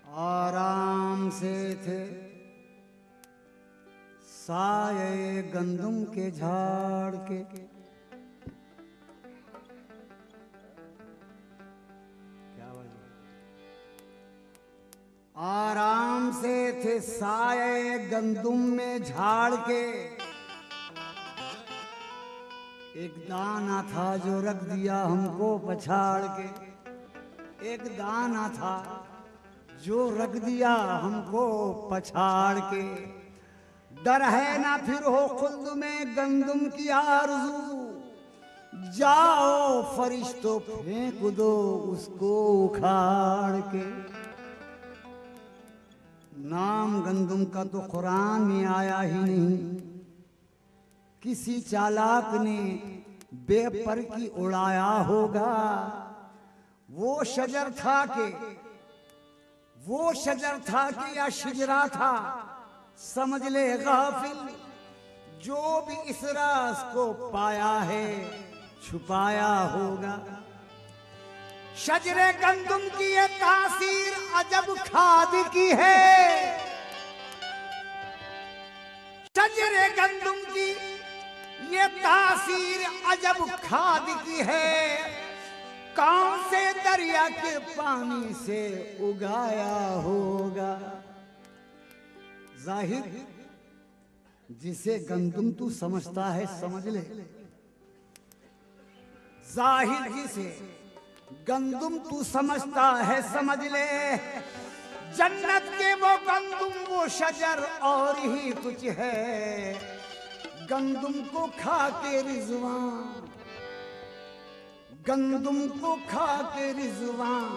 आराम से थे साये गंदुम के झाड़ के। क्या बात? आराम से थे साये गंदुम में झाड़ के। एक दाना था जो रख दिया हमको पछाड़ के। एक दाना था जो रख दिया हमको पछाड़ के। डर है ना फिर हो खुल्द में गंदुम की आरज़ू। जाओ फरिश्तों फेंक दो उसको उखाड़ के। नाम गंदुम का तो कुरान में आया ही नहीं। किसी चालाक ने बेपर की उड़ाया होगा। वो शजर था कि या शिजरा था समझ ले गाफिल। जो भी इस राज को पाया है छुपाया होगा। शजरे गंदुम की ये तासीर अजब खाद की है। शजरे गंदुम की ये तासीर अजब खाद की है। कौन से दरिया के पानी से उगाया होगा। जाहिर जिसे गंदुम तू समझता है समझ ले। जाहिर जिसे गंदुम तू समझता है समझ ले। जन्नत के वो गंदुम वो शजर और ही कुछ है। गंदुम को खा के रिजवान गंदुम को खा के रिजवान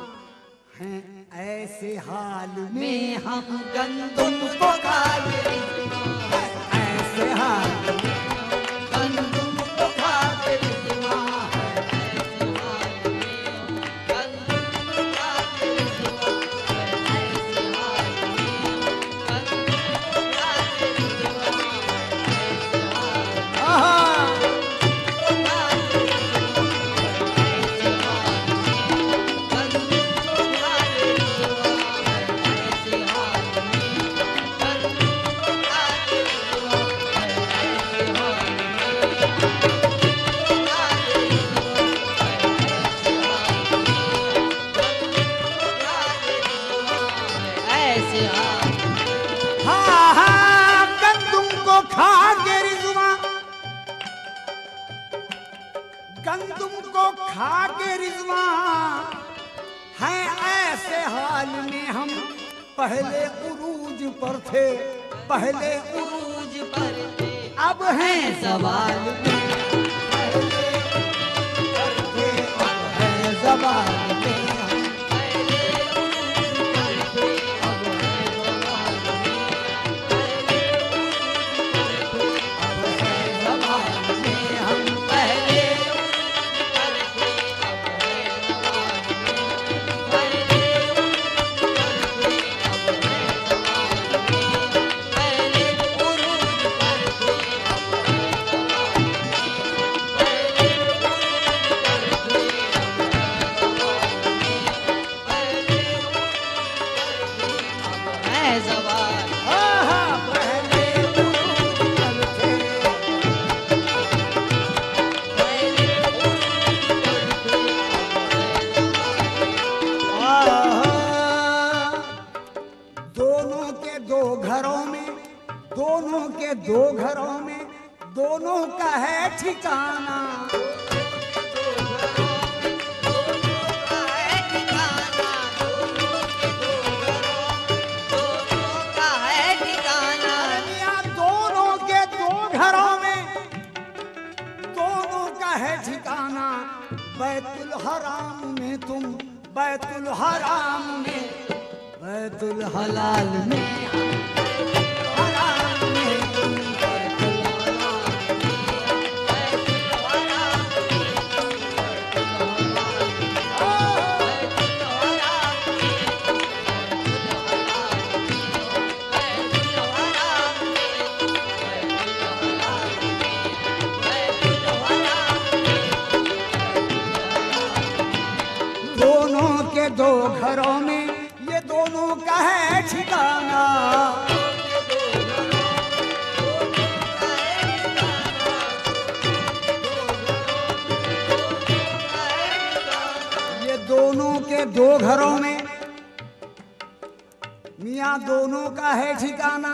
हैं ऐसे हाल में हम गंदुम को खा के रिजवान। ऐसे हाल में गंदुम को खा के रिजवान। ऐसे हाल में गंदुम को खा के रिजवान। ऐसे हाल में गंदुम को खा के रिजवान। ऐसे हाल गंदुम को खा के रिजवान हैं ऐसे हाल में हम पहले उरूज पर थे। पहले उरूज पर थे अब हैं ज़वाल में। पहले पर थे अब हैं ज़वाल में। दो घरों में दोनों का है ठिकाना। दोनों के दो घरों में दोनों का है ठिकाना। बैतुल हराम में तुम बैतुल हराम में बैतुल हलाल में दो घरों में ये के दोनों का है ठिकाना। ये दोनों के दो घरों में मियाँ दोनों का है ठिकाना।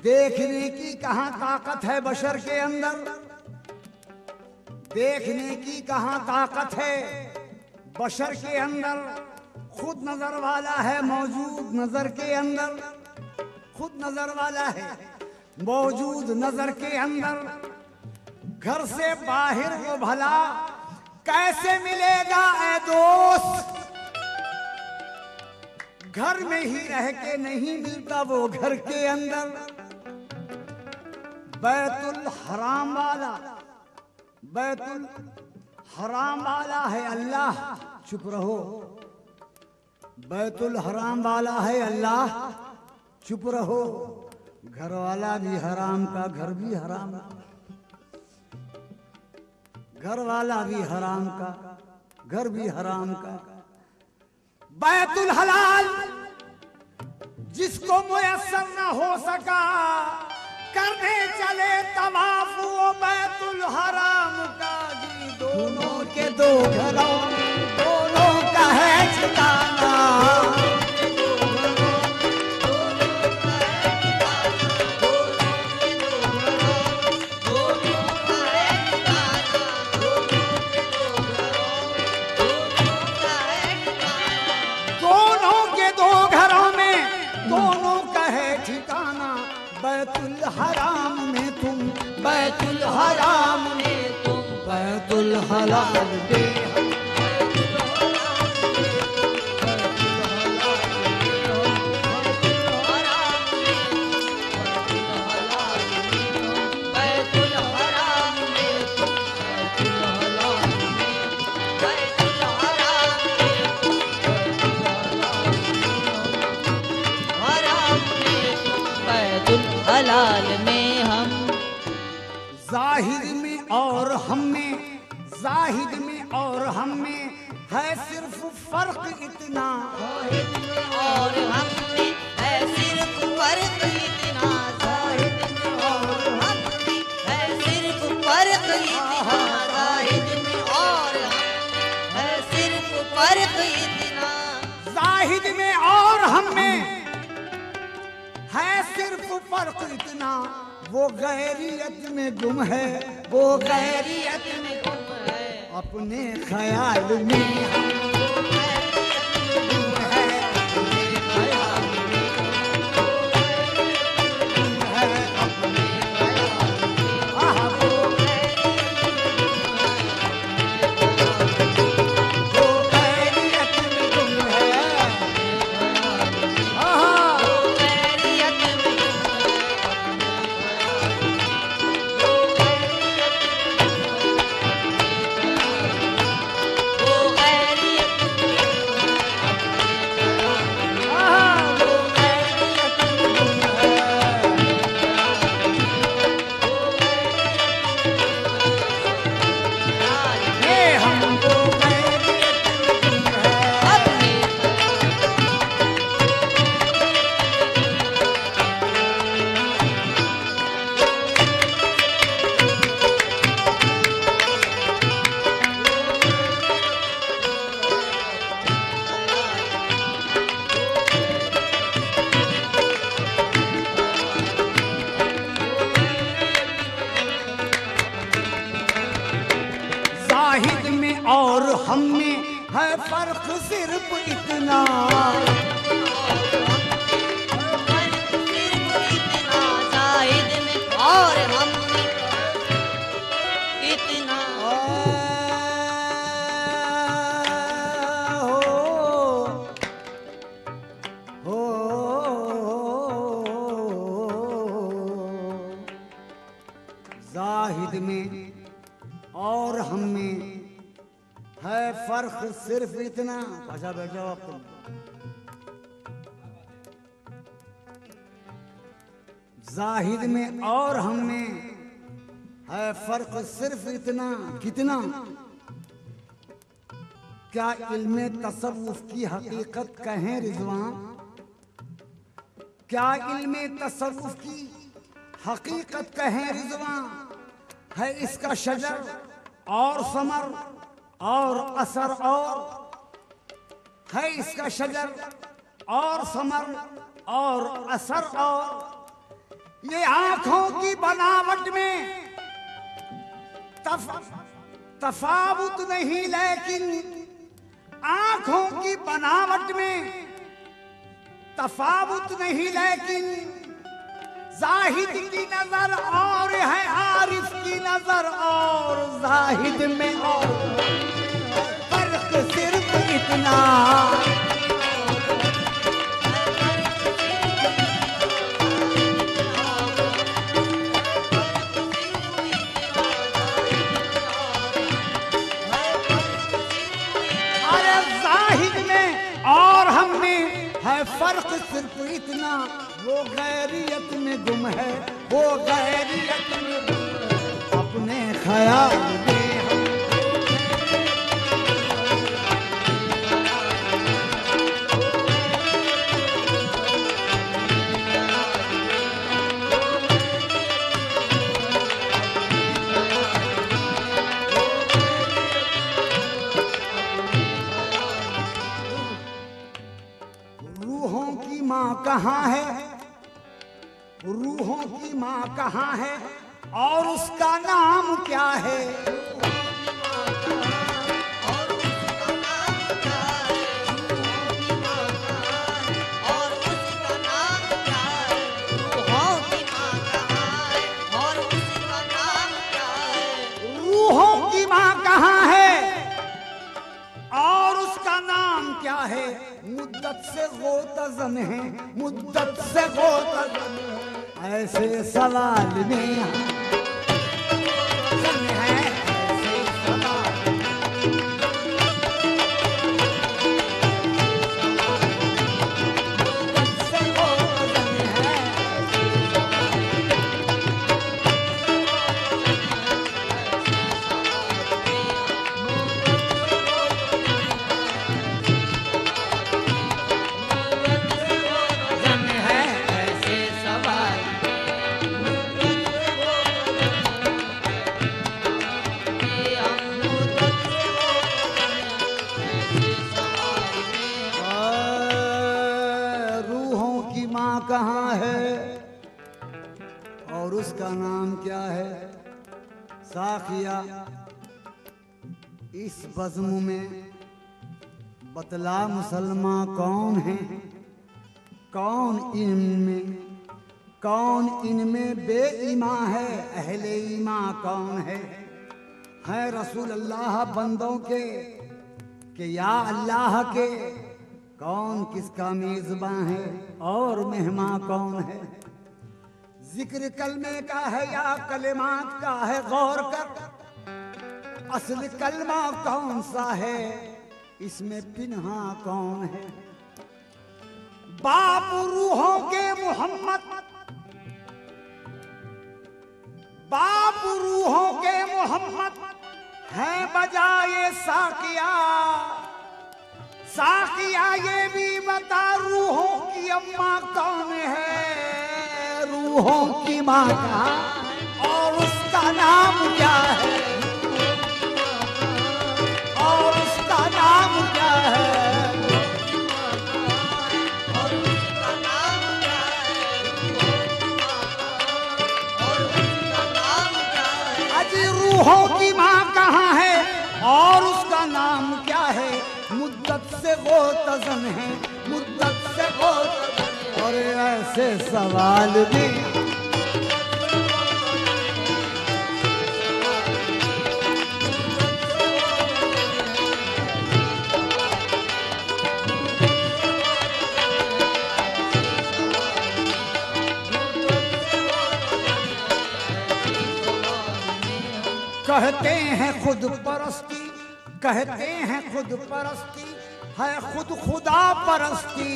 देखने की कहां ताकत है बशर के अंदर, देखने की कहां ताकत है बशर के अंदर। खुद नजर वाला है मौजूद नजर के अंदर, खुद नजर वाला है मौजूद नजर के अंदर। घर से बाहर को भला कैसे मिलेगा ऐ दोस्त, घर में ही रह के नहीं मिलता वो घर के अंदर। बैतुल हराम वाला, बैतुल हराम वाला है अल्लाह, चुप रहो। बैतुल हराम वाला है अल्लाह, चुप रहो। घर वाला भी हराम का, घर भी हराम का, घर वाला भी हराम का, घर भी हराम का। बैतुल हलाल जिसको मुयस्सर न हो सका करने चले तवाफ वो बैतुल हराम का जी। दोनों के दो घरों दोनों का है ठिकाना। बैतुल हराम में तुम, बैतुल हराम में तुम, बैतुल हलाल में हम। हलाल में हम, जाहिद में और हम में, जाहिद में और हम में है सिर्फ फर्क इतना। जाहिद में और हम में है सिर्फ फर्क इतना। जाहिद में और हम में है सिर्फ फर्क इतना। जाहिद में और हम है सिर्फ फर्क इतना। जाहिद में और हम में है सिर्फ फर्क इतना। वो गैरियत में गुम है, वो गैरियत में गुम है। अपने ख्याल में हम गुम है, अपने ख्याल में गुम है, अपने ख्याल में। आहा वो गैरियत में गुम है। आहा जाहिद में और हम में है फर्क सिर्फ इतना। जाहिद में और हम में इतना। जाहिद में और हम में है फर्क सिर्फ इतना। अच्छा बैठ जाओ आप तुम। जाहिद में और हम में है फर्क सिर्फ इतना। कितना क्या इल्मे तसव्वुफ की हकीकत कहें रिजवान? क्या इल्मे तसव्वुफ की हकीकत कहें रिजवान? है इसका शजर और समर और असर और है इसका शजर और समर और असर और ये आंखों की बनावट में तफावुत नहीं, लेकिन आंखों की बनावट में तफावुत नहीं, लेकिन जाहिद की नजर और है आरिफ की नजर और जाहिद में और फर्क सिर्फ इतना और हम में है फर्क सिर्फ इतना, वो गैरियत में गुम है, वो गैरियत में गुम है, अपने ख्याल में कहाँ है, रूहों की माँ कहाँ है और उसका नाम क्या है? रूहों की माँ कहाँ है और उसका नाम क्या है? मुद्दत से गोतज़न है, मुद्दत से गोतज़न है, ऐसे सवाल में है, ऐसे सवाल मुद्दत से गोतज़न है, कहाँ है और उसका नाम क्या है? साखिया इस बज़्म में बतला मुसलमान कौन है, कौन इनमें बेईमा है, अहले ईमा कौन है रसूल अल्लाह बंदों के या अल्लाह के, कौन किसका मेजबां है और मेहमान कौन है? जिक्र कलमे का है या कलिमात का है, गौर कर असल कलमा कौन सा है, इसमें पिन्हा कौन है? बाप रूहों के मोहम्मद, बाप रूहों के मोहम्मद है बजाए साकिया, साकिया ये भी बता रूहों की अम्मा कौन है, रूहों की माँ का और उसका नाम क्या है, और उसका नाम क्या है, और उसका नाम क्या है, अजी रूहों की माँ कहाँ है और उसका नाम क्या है? मुद्दत से गोतज़न है, मुद्दत से गोतज़न, और ऐसे सवाल भी कहते हैं खुद परस्ती, कहते हैं खुद परस्ती है खुद खुदा परस्ती,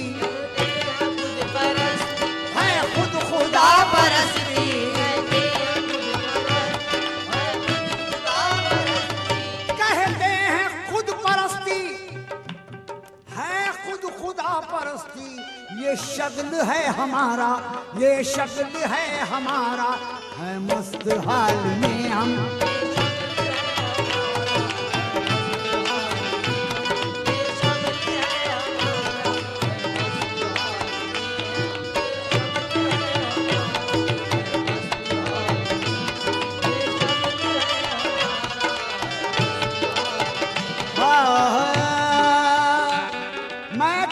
है खुद खुदा परस्ती, कहते हैं खुद परस्ती खुदा परस्ती, ये शक्ल है हमारा, ये शक्ल है हमारा, है मस्त हाल में हम।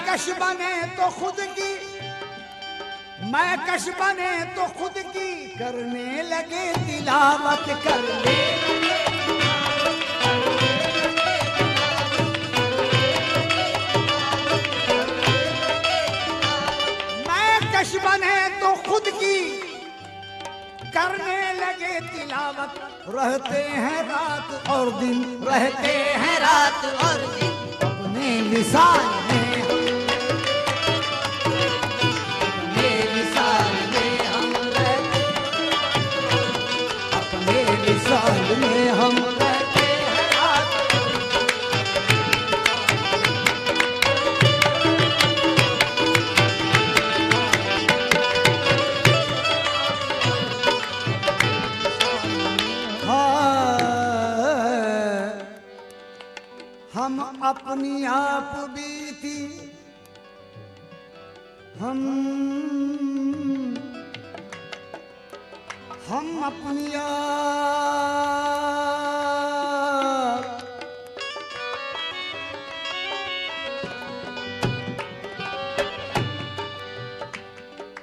कश बने तो खुद की, मैं कश बने तो खुद की, करने लगे तिलावत करने लगे। मैं कश बने तो खुद की, करने लगे तिलावत, रहते हैं रात और दिन, रहते हैं रात और दिन, अपने लिसान में साल में हम रहते हैं रात। हम अपनी आप बीती, हम अपनी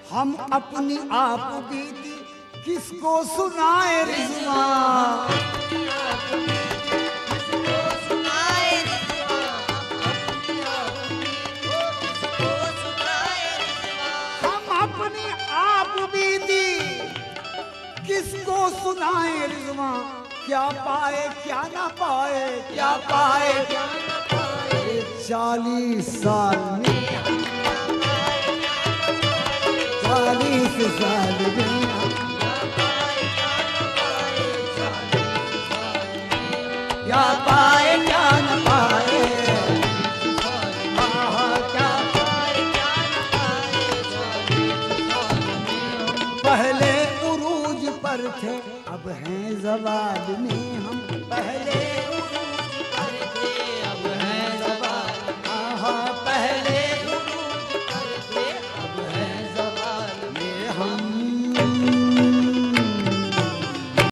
हम अपनी आप बीती किसको सुनाए रिज़वा, हम अपनी आप बीती किसको सुनाए रिज़वा, क्या पाए क्या ना पाए, क्या पाए क्या ना पाए, 40 साल में, 40 साल में क्या पाए क्या न पाए, क्या पाए क्या न पाए। पहले उरूज पर थे, अब हैं ज़वाल में हम, पहले